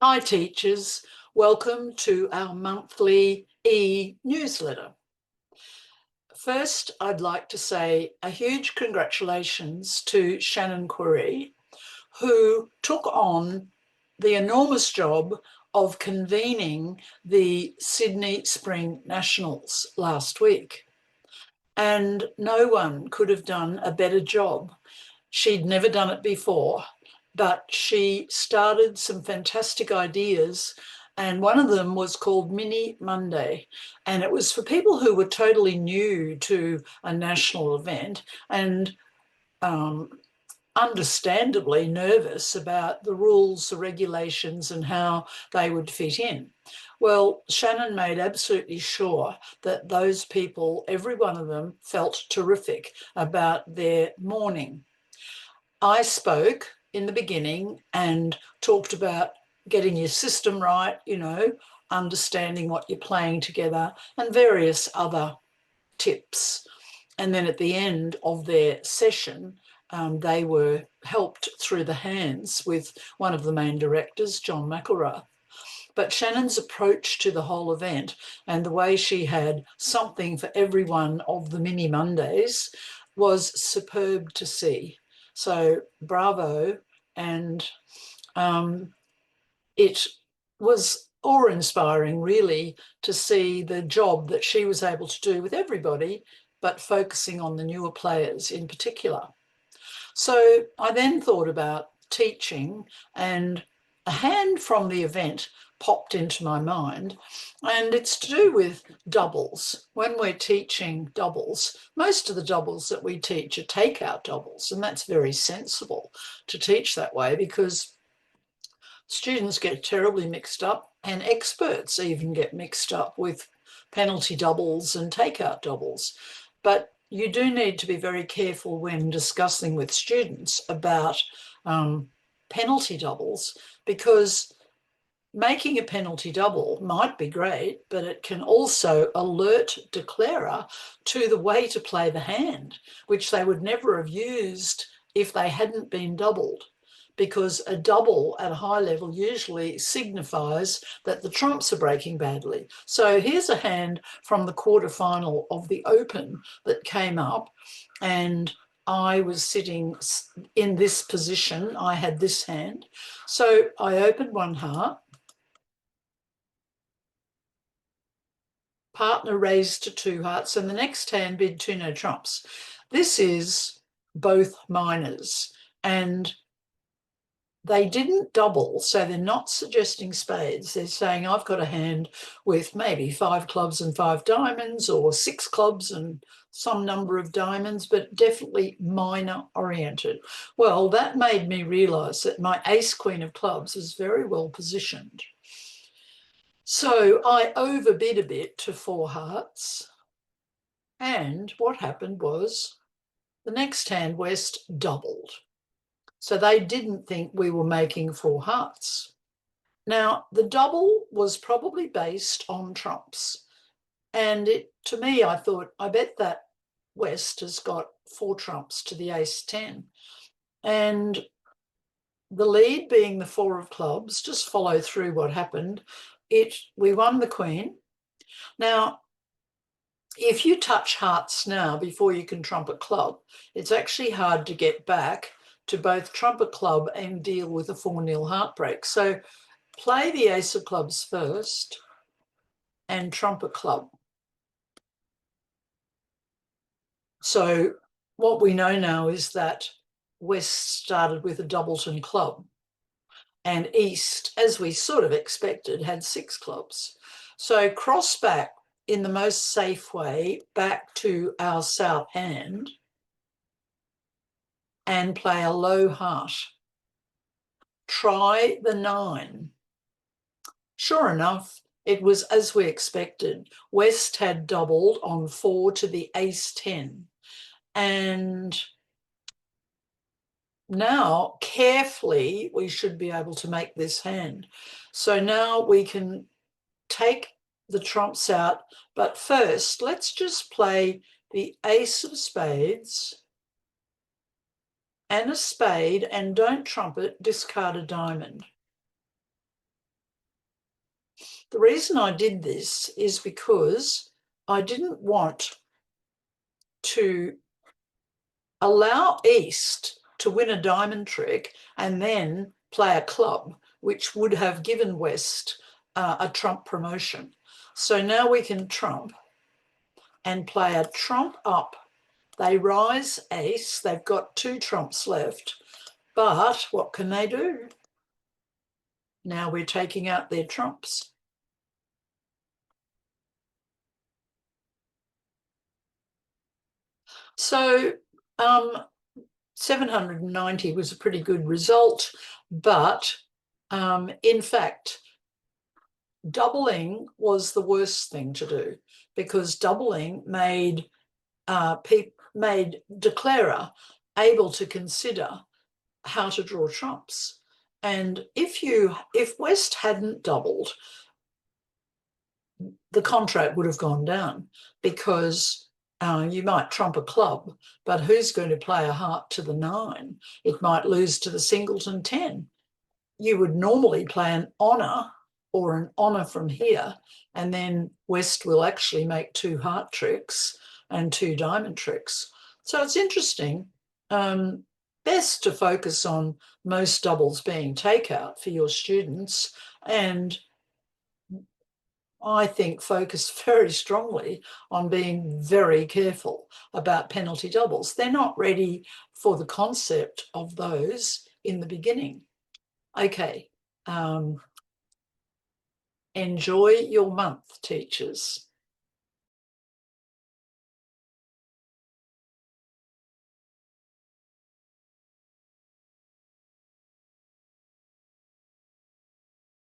Hi teachers, welcome to our monthly e-newsletter. First, I'd like to say a huge congratulations to Shannon Querry, who took on the enormous job of convening the Sydney Spring Nationals last week. And no one could have done a better job. She'd never done it before, but she started some fantastic ideas. And one of them was called Mini Monday. And it was for people who were totally new to a national event and understandably nervous about the rules, the regulations, and how they would fit in. Well, Shannon made absolutely sure that those people, every one of them, felt terrific about their morning. I spoke in the beginning and talked about getting your system right, understanding what you're playing together, and various other tips. And then at the end of their session, they were helped through the hands with one of the main directors, John McElrath. But Shannon's approach to the whole event and the way she had something for every one of the mini Mondays was superb to see. So bravo. And it was awe-inspiring, really, to see the job that she was able to do with everybody, but focusing on the newer players in particular. So I then thought about teaching, and a hand from the event popped into my mind, and it's to do with doubles. When we're teaching doubles, most of the doubles that we teach are takeout doubles, and that's very sensible to teach that way because students get terribly mixed up, and experts even get mixed up with penalty doubles and takeout doubles. But you do need to be very careful when discussing with students about penalty doubles, because making a penalty double might be great, but it can also alert declarer to the way to play the hand, which they would never have used if they hadn't been doubled, because a double at a high level usually signifies that the trumps are breaking badly. So here's a hand from the quarterfinal of the Open that came up, and I was sitting in this position. I had this hand. So I opened one heart. Partner raised to two hearts, and the next hand bid two no trumps. This is both minors, and they didn't double, so they're not suggesting spades. They're saying, I've got a hand with maybe 5 clubs and 5 diamonds, or 6 clubs and some number of diamonds, but definitely minor oriented. Well, that made me realise that my ace queen of clubs is very well positioned. So I overbid a bit to 4 hearts. And what happened was the next hand, West, doubled. So they didn't think we were making 4 hearts. Now, the double was probably based on trumps. And to me, I thought, I bet that West has got 4 trumps to the ace 10. And the lead being the 4 of clubs, just follow through what happened. We won the queen. Now, if you touch hearts now before you can trump a club, it's actually hard to get back to both trump a club and deal with a 4-0 heartbreak. So play the ace of clubs first and trump a club. So what we know now is that West started with a doubleton club, and East, as we sort of expected, had 6 clubs. So cross back in the most safe way back to our south hand and play a low heart. Try the 9. Sure enough, it was as we expected. West had doubled on 4 to the ace 10. And now, carefully, we should be able to make this hand. So now we can take the trumps out. But first, let's just play the ace of spades and a spade, and don't trump it, discard a diamond. The reason I did this is because I didn't want to allow East to win a diamond trick and then play a club, which would have given West a trump promotion. So now we can trump and play a trump up. They rise ace. They've got 2 trumps left. But what can they do? Now we're taking out their trumps. So 790 was a pretty good result, but in fact, doubling was the worst thing to do, because doubling made declarer able to consider how to draw trumps. And if West hadn't doubled, the contract would have gone down, because you might trump a club, but who's going to play a heart to the 9? It might lose to the singleton 10. You would normally play an honour or an honour from here, and then West will actually make 2 heart tricks and 2 diamond tricks. So it's interesting. Best to focus on most doubles being takeout for your students, and I think focus very strongly on being very careful about penalty doubles. They're not ready for the concept of those in the beginning. Okay, enjoy your month, teachers.